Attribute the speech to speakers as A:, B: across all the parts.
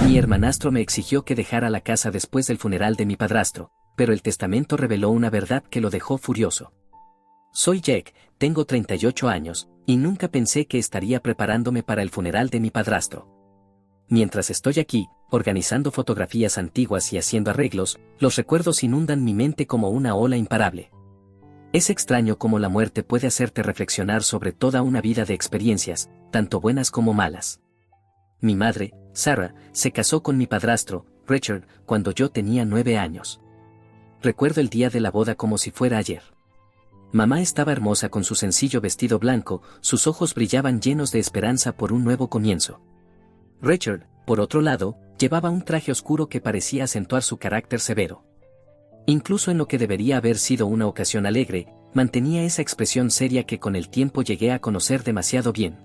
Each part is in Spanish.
A: Mi hermanastro me exigió que dejara la casa después del funeral de mi padrastro, pero el testamento reveló una verdad que lo dejó furioso. Soy Jack, tengo 38 años, y nunca pensé que estaría preparándome para el funeral de mi padrastro. Mientras estoy aquí, organizando fotografías antiguas y haciendo arreglos, los recuerdos inundan mi mente como una ola imparable. Es extraño cómo la muerte puede hacerte reflexionar sobre toda una vida de experiencias, tanto buenas como malas. Mi madre, Sarah, se casó con mi padrastro, Richard, cuando yo tenía 9 años. Recuerdo el día de la boda como si fuera ayer. Mamá estaba hermosa con su sencillo vestido blanco, sus ojos brillaban llenos de esperanza por un nuevo comienzo. Richard, por otro lado, llevaba un traje oscuro que parecía acentuar su carácter severo. Incluso en lo que debería haber sido una ocasión alegre, mantenía esa expresión seria que con el tiempo llegué a conocer demasiado bien.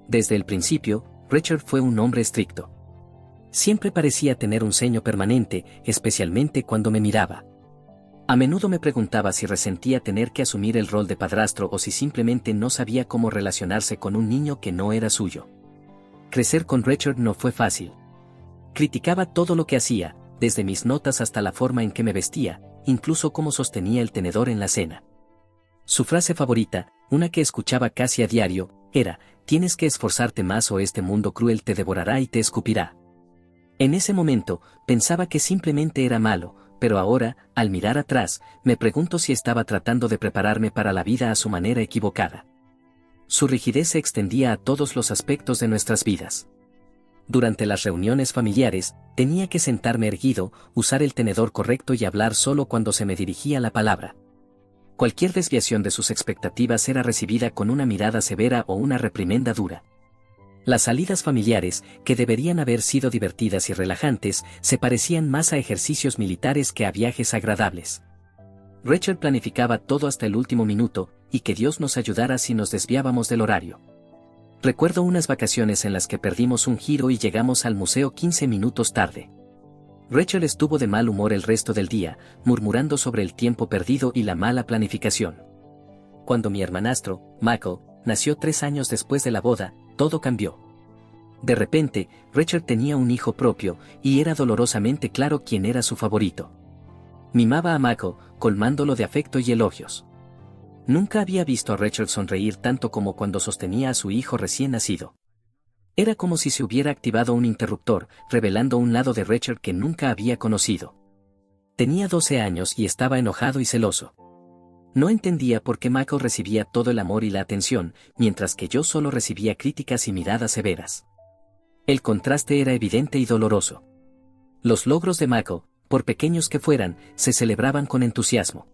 A: Desde el principio, Richard fue un hombre estricto. Siempre parecía tener un ceño permanente, especialmente cuando me miraba. A menudo me preguntaba si resentía tener que asumir el rol de padrastro o si simplemente no sabía cómo relacionarse con un niño que no era suyo. Crecer con Richard no fue fácil. Criticaba todo lo que hacía, desde mis notas hasta la forma en que me vestía, incluso cómo sostenía el tenedor en la cena. Su frase favorita, una que escuchaba casi a diario, era: tienes que esforzarte más o este mundo cruel te devorará y te escupirá. En ese momento, pensaba que simplemente era malo, pero ahora, al mirar atrás, me pregunto si estaba tratando de prepararme para la vida a su manera equivocada. Su rigidez se extendía a todos los aspectos de nuestras vidas. Durante las reuniones familiares, tenía que sentarme erguido, usar el tenedor correcto y hablar solo cuando se me dirigía la palabra. Cualquier desviación de sus expectativas era recibida con una mirada severa o una reprimenda dura. Las salidas familiares, que deberían haber sido divertidas y relajantes, se parecían más a ejercicios militares que a viajes agradables. Richard planificaba todo hasta el último minuto, y que Dios nos ayudara si nos desviábamos del horario. Recuerdo unas vacaciones en las que perdimos un giro y llegamos al museo 15 minutos tarde. Richard estuvo de mal humor el resto del día, murmurando sobre el tiempo perdido y la mala planificación. Cuando mi hermanastro, Michael, nació 3 años después de la boda, todo cambió. De repente, Richard tenía un hijo propio, y era dolorosamente claro quién era su favorito. Mimaba a Michael, colmándolo de afecto y elogios. Nunca había visto a Richard sonreír tanto como cuando sostenía a su hijo recién nacido. Era como si se hubiera activado un interruptor, revelando un lado de Richard que nunca había conocido. Tenía 12 años y estaba enojado y celoso. No entendía por qué Michael recibía todo el amor y la atención, mientras que yo solo recibía críticas y miradas severas. El contraste era evidente y doloroso. Los logros de Michael, por pequeños que fueran, se celebraban con entusiasmo.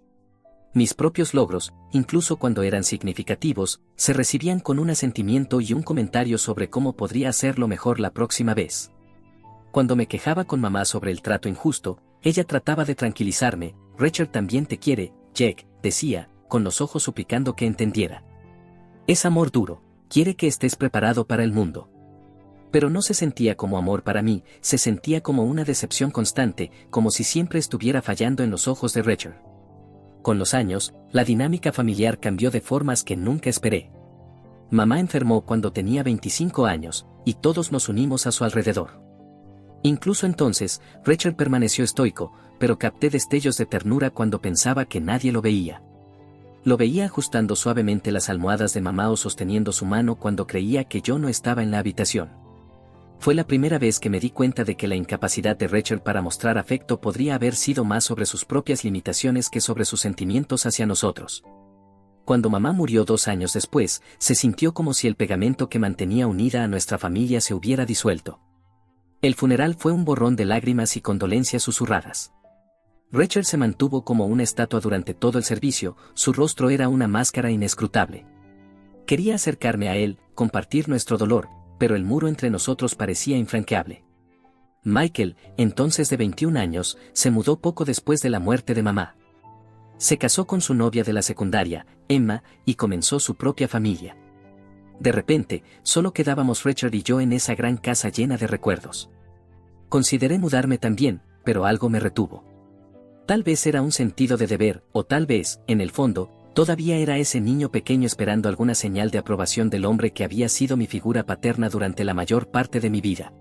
A: Mis propios logros, incluso cuando eran significativos, se recibían con un asentimiento y un comentario sobre cómo podría hacerlo mejor la próxima vez. Cuando me quejaba con mamá sobre el trato injusto, ella trataba de tranquilizarme: Richard también te quiere, Jack, decía, con los ojos suplicando que entendiera. Es amor duro, quiere que estés preparado para el mundo. Pero no se sentía como amor para mí, se sentía como una decepción constante, como si siempre estuviera fallando en los ojos de Richard. Con los años, la dinámica familiar cambió de formas que nunca esperé. Mamá enfermó cuando tenía 25 años, y todos nos unimos a su alrededor. Incluso entonces, Richard permaneció estoico, pero capté destellos de ternura cuando pensaba que nadie lo veía. Lo veía ajustando suavemente las almohadas de mamá o sosteniendo su mano cuando creía que yo no estaba en la habitación. Fue la primera vez que me di cuenta de que la incapacidad de Richard para mostrar afecto podría haber sido más sobre sus propias limitaciones que sobre sus sentimientos hacia nosotros. Cuando mamá murió 2 años después, se sintió como si el pegamento que mantenía unida a nuestra familia se hubiera disuelto. El funeral fue un borrón de lágrimas y condolencias susurradas. Richard se mantuvo como una estatua durante todo el servicio, su rostro era una máscara inescrutable. Quería acercarme a él, compartir nuestro dolor, pero el muro entre nosotros parecía infranqueable. Michael, entonces de 21 años, se mudó poco después de la muerte de mamá. Se casó con su novia de la secundaria, Emma, y comenzó su propia familia. De repente, solo quedábamos Richard y yo en esa gran casa llena de recuerdos. Consideré mudarme también, pero algo me retuvo. Tal vez era un sentido de deber, o tal vez, en el fondo, todavía era ese niño pequeño esperando alguna señal de aprobación del hombre que había sido mi figura paterna durante la mayor parte de mi vida.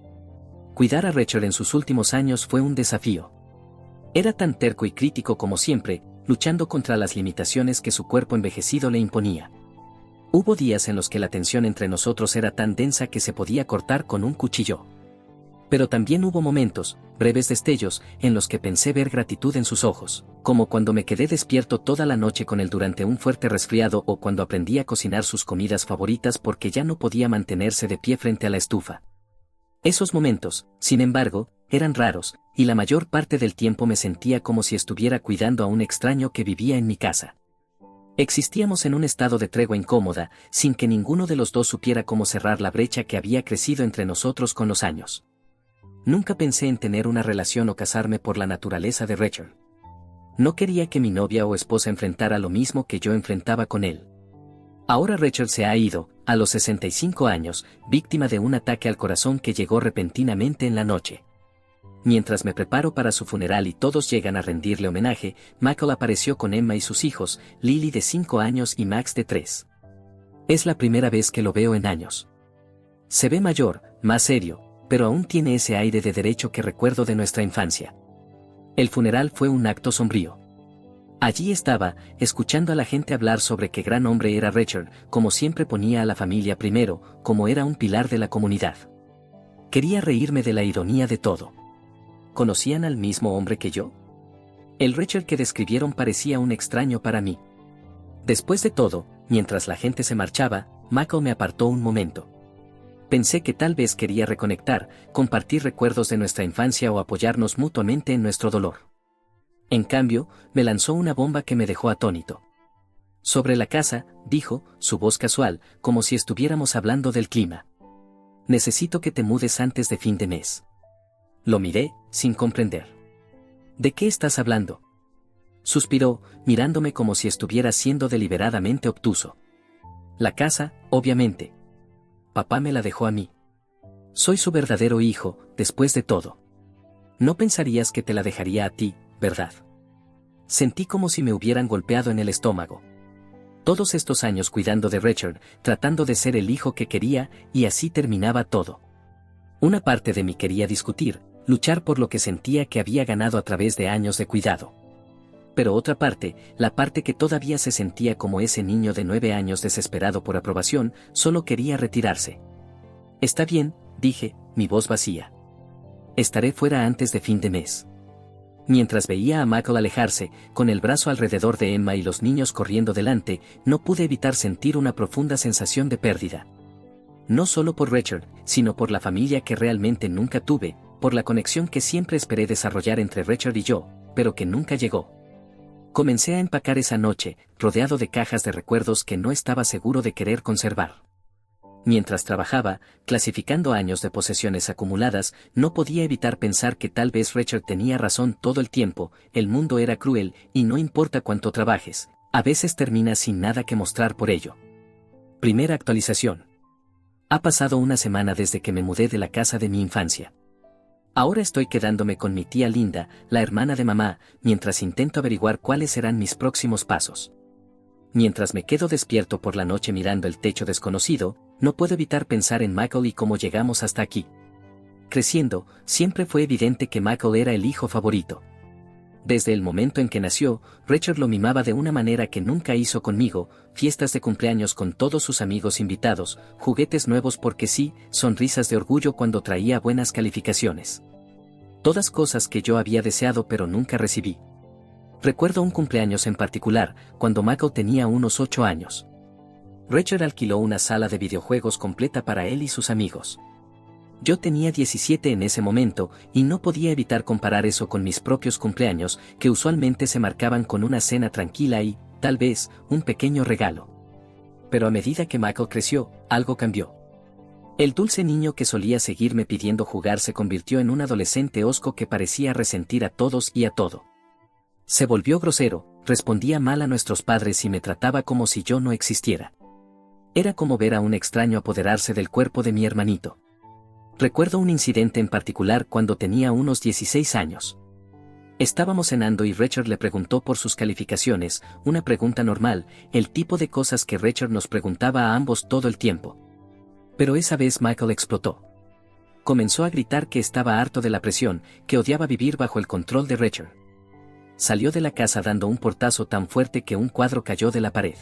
A: Cuidar a Rachel en sus últimos años fue un desafío. Era tan terco y crítico como siempre, luchando contra las limitaciones que su cuerpo envejecido le imponía. Hubo días en los que la tensión entre nosotros era tan densa que se podía cortar con un cuchillo. Pero también hubo momentos, breves destellos, en los que pensé ver gratitud en sus ojos, como cuando me quedé despierto toda la noche con él durante un fuerte resfriado o cuando aprendí a cocinar sus comidas favoritas porque ya no podía mantenerse de pie frente a la estufa. Esos momentos, sin embargo, eran raros, y la mayor parte del tiempo me sentía como si estuviera cuidando a un extraño que vivía en mi casa. Existíamos en un estado de tregua incómoda, sin que ninguno de los dos supiera cómo cerrar la brecha que había crecido entre nosotros con los años. Nunca pensé en tener una relación o casarme por la naturaleza de Rachel. No quería que mi novia o esposa enfrentara lo mismo que yo enfrentaba con él. Ahora Rachel se ha ido, a los 65 años, víctima de un ataque al corazón que llegó repentinamente en la noche. Mientras me preparo para su funeral y todos llegan a rendirle homenaje, Michael apareció con Emma y sus hijos, Lily de 5 años y Max de 3. Es la primera vez que lo veo en años. Se ve mayor, más serio, pero aún tiene ese aire de derecho que recuerdo de nuestra infancia. El funeral fue un acto sombrío. Allí estaba, escuchando a la gente hablar sobre qué gran hombre era Richard, como siempre ponía a la familia primero, como era un pilar de la comunidad. Quería reírme de la ironía de todo. ¿Conocían al mismo hombre que yo? El Richard que describieron parecía un extraño para mí. Después de todo, mientras la gente se marchaba, Michael me apartó un momento. Pensé que tal vez quería reconectar, compartir recuerdos de nuestra infancia o apoyarnos mutuamente en nuestro dolor. En cambio, me lanzó una bomba que me dejó atónito. Sobre la casa, dijo, su voz casual, como si estuviéramos hablando del clima. Necesito que te mudes antes de fin de mes. Lo miré, sin comprender. ¿De qué estás hablando? Suspiró, mirándome como si estuviera siendo deliberadamente obtuso. La casa, obviamente. Papá me la dejó a mí. Soy su verdadero hijo, después de todo. No pensarías que te la dejaría a ti, ¿verdad? Sentí como si me hubieran golpeado en el estómago. Todos estos años cuidando de Richard, tratando de ser el hijo que quería, y así terminaba todo. Una parte de mí quería discutir, luchar por lo que sentía que había ganado a través de años de cuidado. Pero otra parte, la parte que todavía se sentía como ese niño de 9 años desesperado por aprobación, solo quería retirarse. Está bien, dije, mi voz vacía. Estaré fuera antes de fin de mes. Mientras veía a Michael alejarse, con el brazo alrededor de Emma y los niños corriendo delante, no pude evitar sentir una profunda sensación de pérdida. No solo por Richard, sino por la familia que realmente nunca tuve, por la conexión que siempre esperé desarrollar entre Richard y yo, pero que nunca llegó. Comencé a empacar esa noche, rodeado de cajas de recuerdos que no estaba seguro de querer conservar. Mientras trabajaba, clasificando años de posesiones acumuladas, no podía evitar pensar que tal vez Richard tenía razón todo el tiempo, el mundo era cruel, y no importa cuánto trabajes, a veces terminas sin nada que mostrar por ello. Primera actualización. Ha pasado una semana desde que me mudé de la casa de mi infancia. Ahora estoy quedándome con mi tía Linda, la hermana de mamá, mientras intento averiguar cuáles serán mis próximos pasos. Mientras me quedo despierto por la noche mirando el techo desconocido, no puedo evitar pensar en Michael y cómo llegamos hasta aquí. Creciendo, siempre fue evidente que Michael era el hijo favorito. Desde el momento en que nació, Richard lo mimaba de una manera que nunca hizo conmigo, fiestas de cumpleaños con todos sus amigos invitados, juguetes nuevos porque sí, sonrisas de orgullo cuando traía buenas calificaciones. Todas cosas que yo había deseado pero nunca recibí. Recuerdo un cumpleaños en particular, cuando Michael tenía unos 8 años. Richard alquiló una sala de videojuegos completa para él y sus amigos. Yo tenía 17 en ese momento, y no podía evitar comparar eso con mis propios cumpleaños, que usualmente se marcaban con una cena tranquila y, tal vez, un pequeño regalo. Pero a medida que Michael creció, algo cambió. El dulce niño que solía seguirme pidiendo jugar se convirtió en un adolescente hosco que parecía resentir a todos y a todo. Se volvió grosero, respondía mal a nuestros padres y me trataba como si yo no existiera. Era como ver a un extraño apoderarse del cuerpo de mi hermanito. Recuerdo un incidente en particular cuando tenía unos 16 años. Estábamos cenando y Richard le preguntó por sus calificaciones, una pregunta normal, el tipo de cosas que Richard nos preguntaba a ambos todo el tiempo. Pero esa vez Michael explotó. Comenzó a gritar que estaba harto de la presión, que odiaba vivir bajo el control de Richard. Salió de la casa dando un portazo tan fuerte que un cuadro cayó de la pared.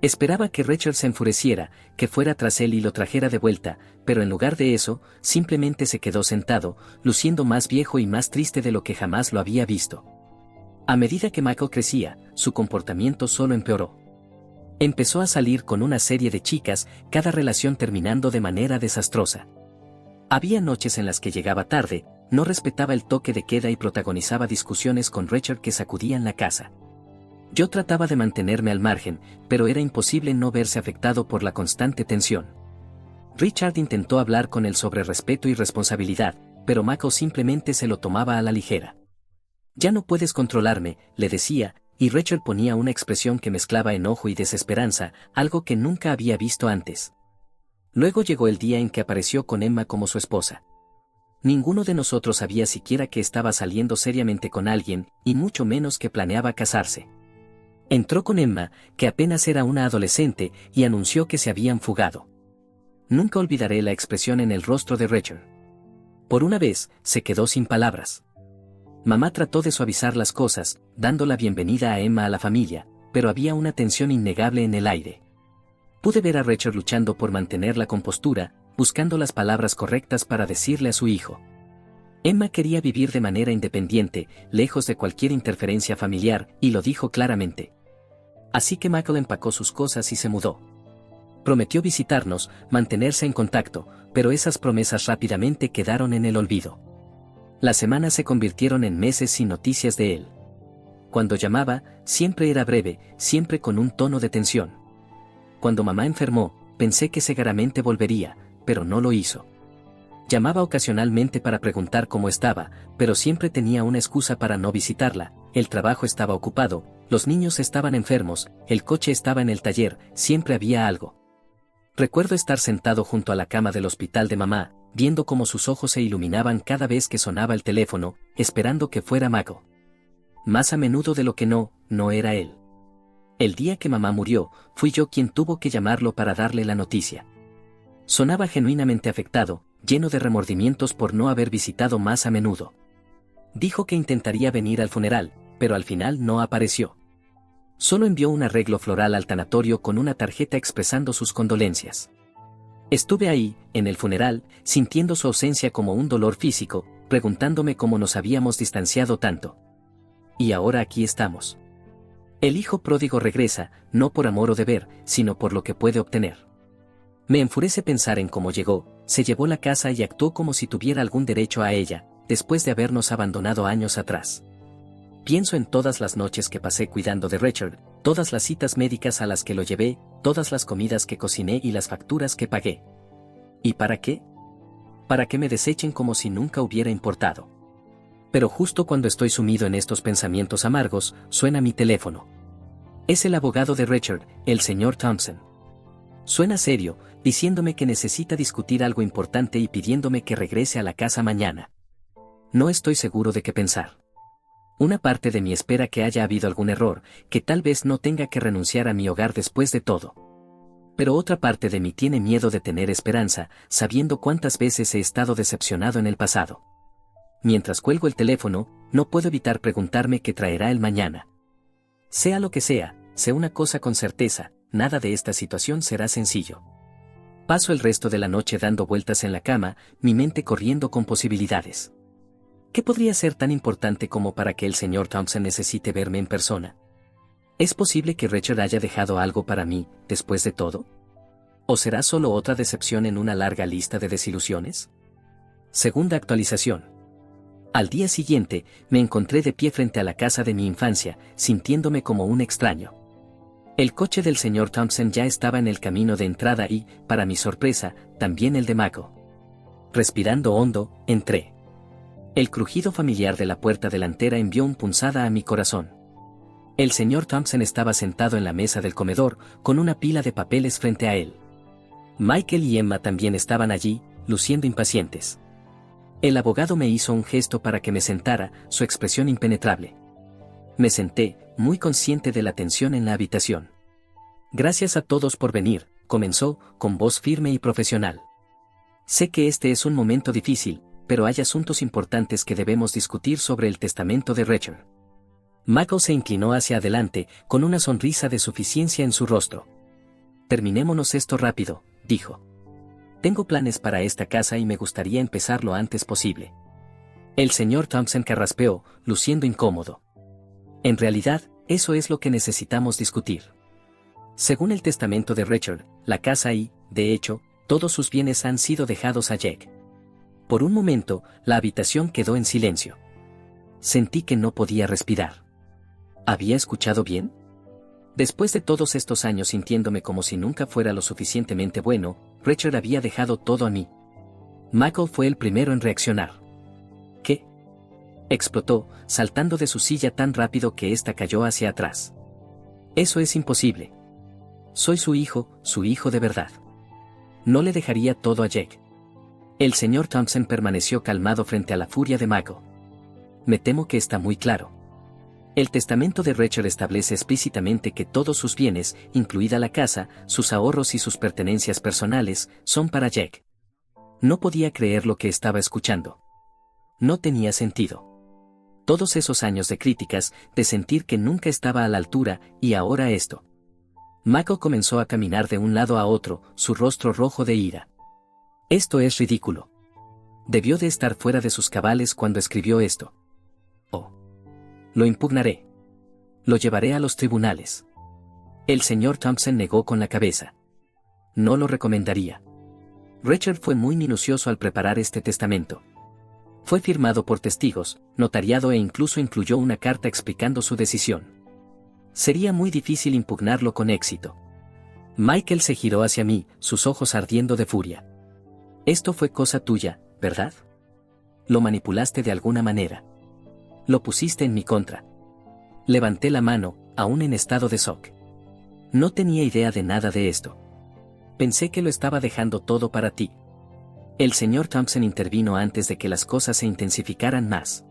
A: Esperaba que Richard se enfureciera, que fuera tras él y lo trajera de vuelta, pero en lugar de eso, simplemente se quedó sentado, luciendo más viejo y más triste de lo que jamás lo había visto. A medida que Michael crecía, su comportamiento solo empeoró. Empezó a salir con una serie de chicas, cada relación terminando de manera desastrosa. Había noches en las que llegaba tarde, no respetaba el toque de queda y protagonizaba discusiones con Richard que sacudían la casa. Yo trataba de mantenerme al margen, pero era imposible no verse afectado por la constante tensión. Richard intentó hablar con él sobre respeto y responsabilidad, pero Michael simplemente se lo tomaba a la ligera. «Ya no puedes controlarme», le decía, y Richard ponía una expresión que mezclaba enojo y desesperanza, algo que nunca había visto antes. Luego llegó el día en que apareció con Emma como su esposa. Ninguno de nosotros sabía siquiera que estaba saliendo seriamente con alguien, y mucho menos que planeaba casarse. Entró con Emma, que apenas era una adolescente, y anunció que se habían fugado. Nunca olvidaré la expresión en el rostro de Richard. Por una vez, se quedó sin palabras. Mamá trató de suavizar las cosas, dando la bienvenida a Emma a la familia, pero había una tensión innegable en el aire. Pude ver a Richard luchando por mantener la compostura, buscando las palabras correctas para decirle a su hijo. Emma quería vivir de manera independiente, lejos de cualquier interferencia familiar, y lo dijo claramente. Así que Michael empacó sus cosas y se mudó. Prometió visitarnos, mantenerse en contacto, pero esas promesas rápidamente quedaron en el olvido. Las semanas se convirtieron en meses sin noticias de él. Cuando llamaba, siempre era breve, siempre con un tono de tensión. Cuando mamá enfermó, pensé que seguramente volvería, pero no lo hizo. Llamaba ocasionalmente para preguntar cómo estaba, pero siempre tenía una excusa para no visitarla: el trabajo estaba ocupado, los niños estaban enfermos, el coche estaba en el taller, siempre había algo. Recuerdo estar sentado junto a la cama del hospital de mamá, viendo cómo sus ojos se iluminaban cada vez que sonaba el teléfono, esperando que fuera Michael. Más a menudo de lo que no era él. El día que mamá murió, fui yo quien tuvo que llamarlo para darle la noticia. Sonaba genuinamente afectado, lleno de remordimientos por no haber visitado más a menudo. Dijo que intentaría venir al funeral, pero al final no apareció. Solo envió un arreglo floral al tanatorio con una tarjeta expresando sus condolencias. Estuve ahí, en el funeral, sintiendo su ausencia como un dolor físico, preguntándome cómo nos habíamos distanciado tanto. Y ahora aquí estamos. El hijo pródigo regresa, no por amor o deber, sino por lo que puede obtener. Me enfurece pensar en cómo llegó, se llevó la casa y actuó como si tuviera algún derecho a ella, después de habernos abandonado años atrás. Pienso en todas las noches que pasé cuidando de Richard, todas las citas médicas a las que lo llevé, todas las comidas que cociné y las facturas que pagué. ¿Y para qué? Para que me desechen como si nunca hubiera importado. Pero justo cuando estoy sumido en estos pensamientos amargos, suena mi teléfono. Es el abogado de Richard, el señor Thompson. Suena serio, diciéndome que necesita discutir algo importante y pidiéndome que regrese a la casa mañana. No estoy seguro de qué pensar. Una parte de mí espera que haya habido algún error, que tal vez no tenga que renunciar a mi hogar después de todo. Pero otra parte de mí tiene miedo de tener esperanza, sabiendo cuántas veces he estado decepcionado en el pasado. Mientras cuelgo el teléfono, no puedo evitar preguntarme qué traerá el mañana. Sea lo que sea, sé una cosa con certeza: nada de esta situación será sencillo. Paso el resto de la noche dando vueltas en la cama, mi mente corriendo con posibilidades. ¿Qué podría ser tan importante como para que el señor Thompson necesite verme en persona? ¿Es posible que Richard haya dejado algo para mí, después de todo? ¿O será solo otra decepción en una larga lista de desilusiones? Segunda actualización. Al día siguiente, me encontré de pie frente a la casa de mi infancia, sintiéndome como un extraño. El coche del señor Thompson ya estaba en el camino de entrada y, para mi sorpresa, también el de Michael. Respirando hondo, entré. El crujido familiar de la puerta delantera envió una punzada a mi corazón. El señor Thompson estaba sentado en la mesa del comedor, con una pila de papeles frente a él. Michael y Emma también estaban allí, luciendo impacientes. El abogado me hizo un gesto para que me sentara, su expresión impenetrable. Me senté, muy consciente de la tensión en la habitación. Gracias a todos por venir, comenzó, con voz firme y profesional. Sé que este es un momento difícil, pero hay asuntos importantes que debemos discutir sobre el testamento de Richard. Michael se inclinó hacia adelante, con una sonrisa de suficiencia en su rostro. Terminémonos esto rápido, dijo. Tengo planes para esta casa y me gustaría empezar lo antes posible. El señor Thompson carraspeó, luciendo incómodo. En realidad, eso es lo que necesitamos discutir. Según el testamento de Richard, la casa y, de hecho, todos sus bienes han sido dejados a Jack. Por un momento, la habitación quedó en silencio. Sentí que no podía respirar. ¿Había escuchado bien? Después de todos estos años sintiéndome como si nunca fuera lo suficientemente bueno, Richard había dejado todo a mí. Michael fue el primero en reaccionar. ¿Qué? Explotó, saltando de su silla tan rápido que ésta cayó hacia atrás. Eso es imposible. Soy su hijo de verdad. No le dejaría todo a Jack. El señor Thompson permaneció calmado frente a la furia de Michael. Me temo que está muy claro. El testamento de Richard establece explícitamente que todos sus bienes, incluida la casa, sus ahorros y sus pertenencias personales, son para Jack. No podía creer lo que estaba escuchando. No tenía sentido. Todos esos años de críticas, de sentir que nunca estaba a la altura, y ahora esto. Michael comenzó a caminar de un lado a otro, su rostro rojo de ira. Esto es ridículo. Debió de estar fuera de sus cabales cuando escribió esto. Oh. Lo impugnaré. Lo llevaré a los tribunales. El señor Thompson negó con la cabeza. No lo recomendaría. Richard fue muy minucioso al preparar este testamento. Fue firmado por testigos, notariado e incluso incluyó una carta explicando su decisión. Sería muy difícil impugnarlo con éxito. Michael se giró hacia mí, sus ojos ardiendo de furia. Esto fue cosa tuya, ¿verdad? Lo manipulaste de alguna manera. Lo pusiste en mi contra. Levanté la mano, aún en estado de shock. No tenía idea de nada de esto. Pensé que lo estaba dejando todo para ti. El señor Thompson intervino antes de que las cosas se intensificaran más.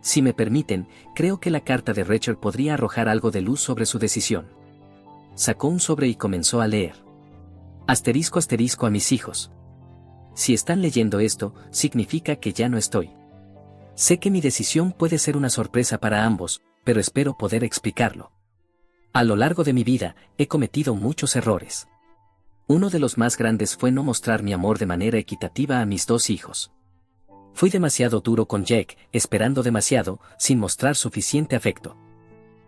A: Si me permiten, creo que la carta de Richard podría arrojar algo de luz sobre su decisión. Sacó un sobre y comenzó a leer. Asterisco asterisco a mis hijos. Si están leyendo esto, significa que ya no estoy. Sé que mi decisión puede ser una sorpresa para ambos, pero espero poder explicarlo. A lo largo de mi vida, he cometido muchos errores. Uno de los más grandes fue no mostrar mi amor de manera equitativa a mis dos hijos. Fui demasiado duro con Jack, esperando demasiado, sin mostrar suficiente afecto.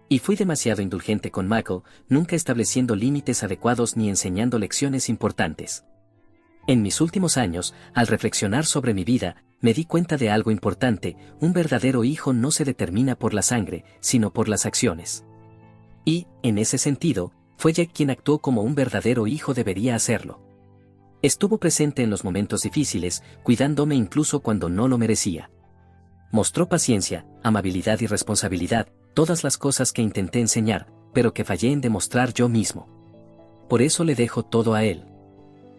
A: Y fui demasiado indulgente con Michael, nunca estableciendo límites adecuados ni enseñando lecciones importantes. En mis últimos años, al reflexionar sobre mi vida, me di cuenta de algo importante: un verdadero hijo no se determina por la sangre, sino por las acciones. Y, en ese sentido, fue Jack quien actuó como un verdadero hijo debería hacerlo. Estuvo presente en los momentos difíciles, cuidándome incluso cuando no lo merecía. Mostró paciencia, amabilidad y responsabilidad, todas las cosas que intenté enseñar, pero que fallé en demostrar yo mismo. Por eso le dejo todo a él.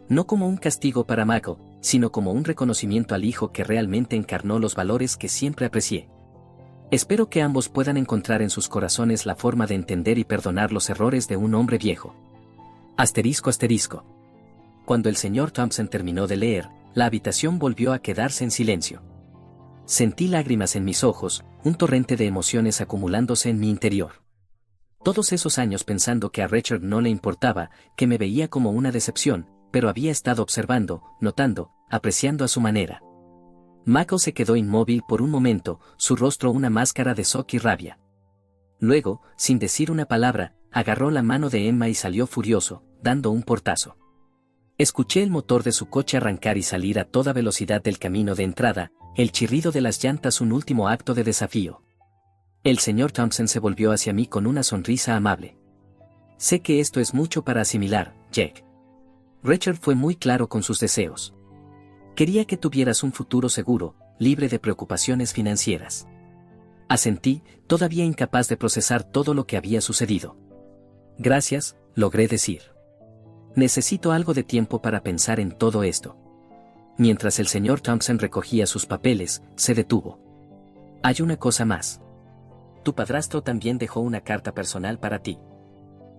A: No como un castigo para Michael, sino como un reconocimiento al hijo que realmente encarnó los valores que siempre aprecié. Espero que ambos puedan encontrar en sus corazones la forma de entender y perdonar los errores de un hombre viejo. Asterisco asterisco. Cuando el señor Thompson terminó de leer, la habitación volvió a quedarse en silencio. Sentí lágrimas en mis ojos, un torrente de emociones acumulándose en mi interior. Todos esos años pensando que a Richard no le importaba, que me veía como una decepción, pero había estado observando, notando, apreciando a su manera. Michael se quedó inmóvil por un momento, su rostro una máscara de shock y rabia. Luego, sin decir una palabra, agarró la mano de Emma y salió furioso, dando un portazo. Escuché el motor de su coche arrancar y salir a toda velocidad del camino de entrada, el chirrido de las llantas un último acto de desafío. El señor Thompson se volvió hacia mí con una sonrisa amable. Sé que esto es mucho para asimilar, Jack. Richard fue muy claro con sus deseos. Quería que tuvieras un futuro seguro, libre de preocupaciones financieras. Asentí, todavía incapaz de procesar todo lo que había sucedido. Gracias, logré decir. Necesito algo de tiempo para pensar en todo esto. Mientras el señor Thompson recogía sus papeles, se detuvo. Hay una cosa más. Tu padrastro también dejó una carta personal para ti.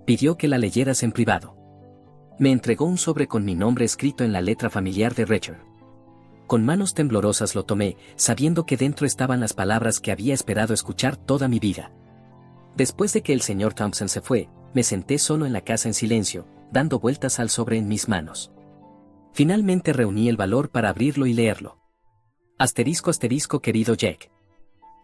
A: Pidió que la leyeras en privado. Me entregó un sobre con mi nombre escrito en la letra familiar de Richard. Con manos temblorosas lo tomé, sabiendo que dentro estaban las palabras que había esperado escuchar toda mi vida. Después de que el señor Thompson se fue, me senté solo en la casa en silencio, dando vueltas al sobre en mis manos. Finalmente reuní el valor para abrirlo y leerlo. Asterisco asterisco querido Jack.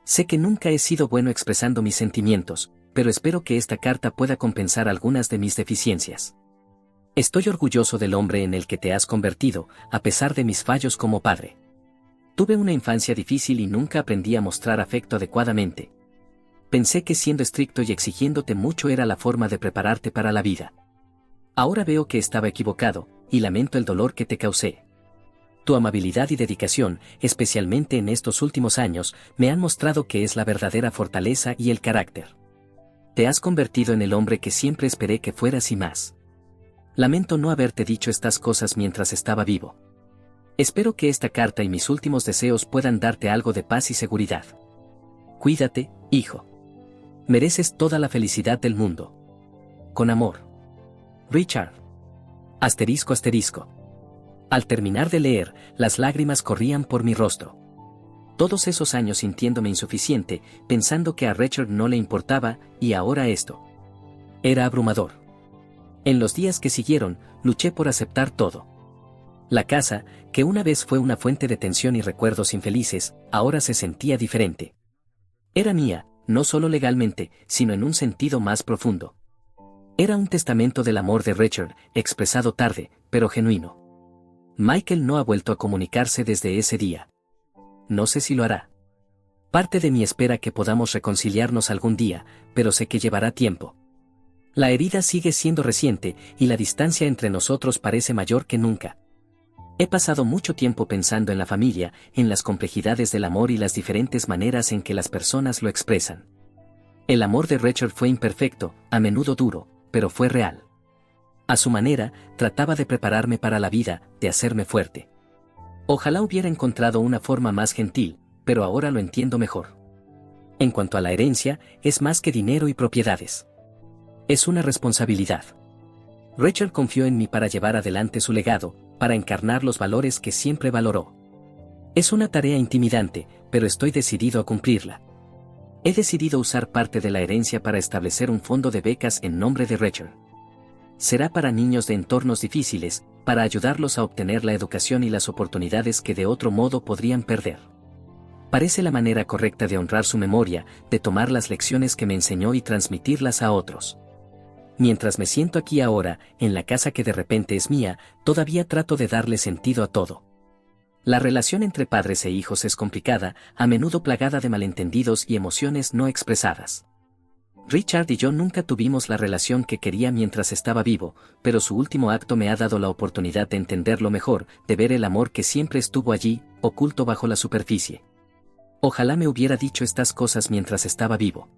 A: Sé que nunca he sido bueno expresando mis sentimientos, pero espero que esta carta pueda compensar algunas de mis deficiencias. Estoy orgulloso del hombre en el que te has convertido, a pesar de mis fallos como padre. Tuve una infancia difícil y nunca aprendí a mostrar afecto adecuadamente. Pensé que siendo estricto y exigiéndote mucho era la forma de prepararte para la vida. Ahora veo que estaba equivocado, y lamento el dolor que te causé. Tu amabilidad y dedicación, especialmente en estos últimos años, me han mostrado que es la verdadera fortaleza y el carácter. Te has convertido en el hombre que siempre esperé que fueras y más. Lamento no haberte dicho estas cosas mientras estaba vivo. Espero que esta carta y mis últimos deseos puedan darte algo de paz y seguridad. Cuídate, hijo. Mereces toda la felicidad del mundo. Con amor. Richard. Asterisco asterisco. Al terminar de leer, las lágrimas corrían por mi rostro. Todos esos años sintiéndome insuficiente, pensando que a Richard no le importaba, y ahora esto. Era abrumador. En los días que siguieron, luché por aceptar todo. La casa, que una vez fue una fuente de tensión y recuerdos infelices, ahora se sentía diferente. Era mía, no solo legalmente, sino en un sentido más profundo. Era un testamento del amor de Richard, expresado tarde, pero genuino. Michael no ha vuelto a comunicarse desde ese día. No sé si lo hará. Parte de mí espera que podamos reconciliarnos algún día, pero sé que llevará tiempo. La herida sigue siendo reciente, y la distancia entre nosotros parece mayor que nunca. He pasado mucho tiempo pensando en la familia, en las complejidades del amor y las diferentes maneras en que las personas lo expresan. El amor de Richard fue imperfecto, a menudo duro, pero fue real. A su manera, trataba de prepararme para la vida, de hacerme fuerte. Ojalá hubiera encontrado una forma más gentil, pero ahora lo entiendo mejor. En cuanto a la herencia, es más que dinero y propiedades. Es una responsabilidad. Richard confió en mí para llevar adelante su legado, para encarnar los valores que siempre valoró. Es una tarea intimidante, pero estoy decidido a cumplirla. He decidido usar parte de la herencia para establecer un fondo de becas en nombre de Richard. Será para niños de entornos difíciles, para ayudarlos a obtener la educación y las oportunidades que de otro modo podrían perder. Parece la manera correcta de honrar su memoria, de tomar las lecciones que me enseñó y transmitirlas a otros. Mientras me siento aquí ahora, en la casa que de repente es mía, todavía trato de darle sentido a todo. La relación entre padres e hijos es complicada, a menudo plagada de malentendidos y emociones no expresadas. Richard y yo nunca tuvimos la relación que quería mientras estaba vivo, pero su último acto me ha dado la oportunidad de entenderlo mejor, de ver el amor que siempre estuvo allí, oculto bajo la superficie. Ojalá me hubiera dicho estas cosas mientras estaba vivo.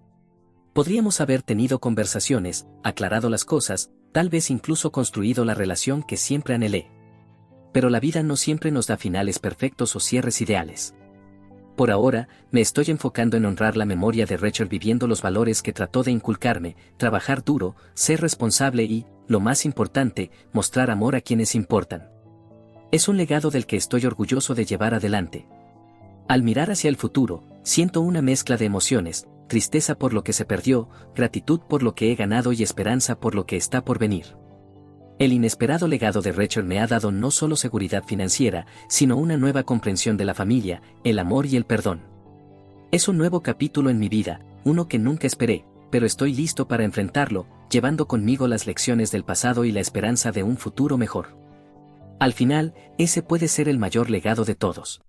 A: Podríamos haber tenido conversaciones, aclarado las cosas, tal vez incluso construido la relación que siempre anhelé. Pero la vida no siempre nos da finales perfectos o cierres ideales. Por ahora, me estoy enfocando en honrar la memoria de Richard viviendo los valores que trató de inculcarme, trabajar duro, ser responsable y, lo más importante, mostrar amor a quienes importan. Es un legado del que estoy orgulloso de llevar adelante. Al mirar hacia el futuro, siento una mezcla de emociones, tristeza por lo que se perdió, gratitud por lo que he ganado y esperanza por lo que está por venir. El inesperado legado de Richard me ha dado no solo seguridad financiera, sino una nueva comprensión de la familia, el amor y el perdón. Es un nuevo capítulo en mi vida, uno que nunca esperé, pero estoy listo para enfrentarlo, llevando conmigo las lecciones del pasado y la esperanza de un futuro mejor. Al final, ese puede ser el mayor legado de todos.